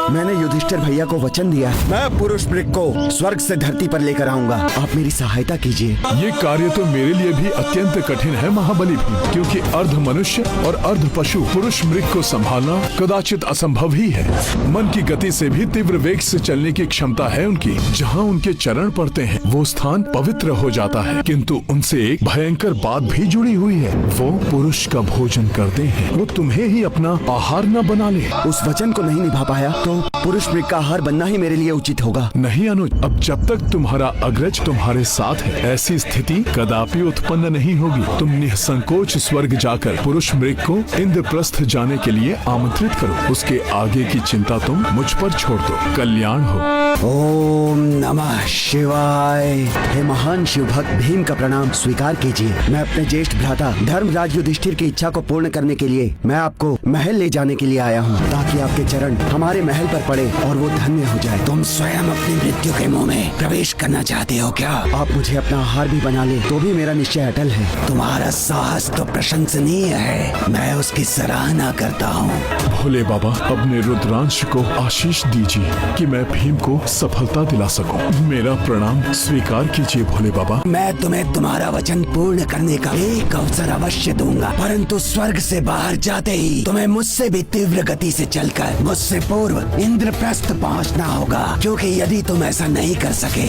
मैंने युधिष्ठिर भैया को वचन दिया, मैं पुरुष मृग को स्वर्ग से धरती पर लेकर आऊंगा। आप मेरी सहायता कीजिए। ये कार्य तो मेरे लिए भी अत्यंत कठिन है महाबली भी, क्योंकि अर्ध मनुष्य और अर्ध पशु पुरुष मृग को संभालना कदाचित असंभव ही है। मन की गति से भी तीव्र वेग से चलने की क्षमता है उनकी। जहाँ उनके चरण पड़ते हैं वो स्थान पवित्र हो जाता है, किंतु उनसे एक भयंकर बात भी जुड़ी हुई है। वो पुरुष का भोजन करते हैं, वो तुम्हें ही अपना आहार न बना ले। उस वचन को नहीं निभा पाया तो पुरुष मृग का आहार बनना ही मेरे लिए उचित होगा। नहीं अनुज, अब जब तक तुम्हारा अग्रज तुम्हारे साथ है, ऐसी स्थिति कदापि उत्पन्न नहीं होगी। तुम निसंकोच स्वर्ग जाकर पुरुष मृग को इंद्रप्रस्थ जाने के लिए आमंत्रित करो। उसके आगे की चिंता तुम मुझ पर छोड़ दो। कल्याण हो। ओम नमः शिवाय। हे महान शिव भक्त भीम का प्रणाम स्वीकार कीजिए। मैं अपने ज्येष्ठ भ्राता धर्मराज युधिष्ठिर की इच्छा को पूर्ण करने के लिए मैं आपको महल ले जाने के लिए आया हूँ, ताकि आपके चरण हमारे महल पर पड़े और वो धन्य हो जाए। तुम स्वयं अपनी मृत्यु के मुंह में प्रवेश करना चाहते हो क्या? आप मुझे अपना आहार भी बना ले तो भी मेरा निश्चय अटल है। तुम्हारा साहस तो प्रशंसनीय है, मैं उसकी सराहना करता हूँ। भोले बाबा, अपने रुद्रांश को आशीष दीजिए कि मैं भीम को सफलता दिला सकूं। मेरा प्रणाम स्वीकार कीजिए भोले बाबा। मैं तुम्हें तुम्हारा वचन पूर्ण करने का एक अवसर अवश्य दूंगा, परंतु स्वर्ग से बाहर जाते ही तुम्हें मुझसे भी तीव्र गति से चलकर मुझसे पूर्व इंद्रप्रस्थ पहुंचना होगा, क्योंकि यदि तुम ऐसा नहीं कर सके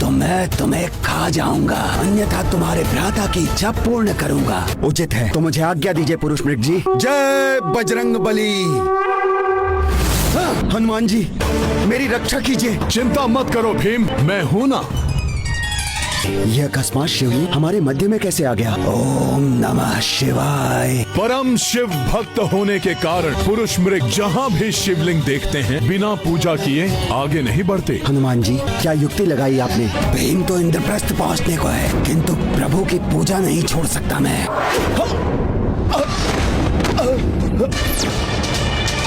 तो मैं तुम्हें खा जाऊंगा, अन्यथा तुम्हारे भ्राता की इच्छा पूर्ण करूंगा। उचित है तो मुझे आज्ञा दीजिए पुरुष मृग जी। जय बजरंग बली। हनुमान जी मेरी रक्षा कीजिए। चिंता मत करो भीम, मैं हूँ ना। यह अकस्मात शिवलिंग हमारे मध्य में कैसे आ गया? ओम नमः शिवाय। परम शिव भक्त होने के कारण पुरुष मृग जहाँ भी शिवलिंग देखते हैं बिना पूजा किए आगे नहीं बढ़ते। हनुमान जी क्या युक्ति लगाई आपने? भीम तो इंद्रप्रस्थ पहुँचने को है, किंतु प्रभु की पूजा नहीं छोड़ सकता मैं।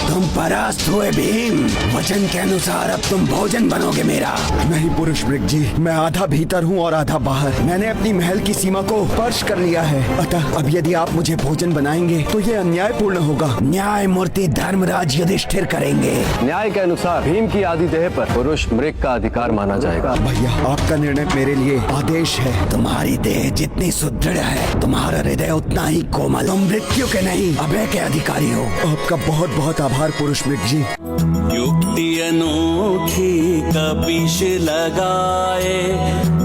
तुम परास्त हुए भीम, वचन के अनुसार अब तुम भोजन बनोगे मेरा। नहीं पुरुष मृग जी, मैं आधा भीतर हूँ और आधा बाहर। मैंने अपनी महल की सीमा को स्पर्श कर लिया है, अतः अब यदि आप मुझे भोजन बनाएंगे तो ये अन्यायपूर्ण होगा। न्याय मूर्ति धर्मराज युधिष्ठिर करेंगे। न्याय के अनुसार भीम की आदि देह पर पुरुष मृग का अधिकार माना जाएगा। भैया आपका निर्णय मेरे लिए आदेश है। तुम्हारी देह जितनी सुदृढ़ है, तुम्हारा हृदय उतना ही कोमल। तुम मृत्यु के नहीं अभय के अधिकारी हो। आपका बहुत बहुत आभार पुरुष मृग जी। युक्ति अनोखी कपीश लगाए,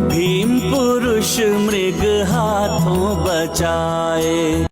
भीम पुरुष मृग हाथों बचाए।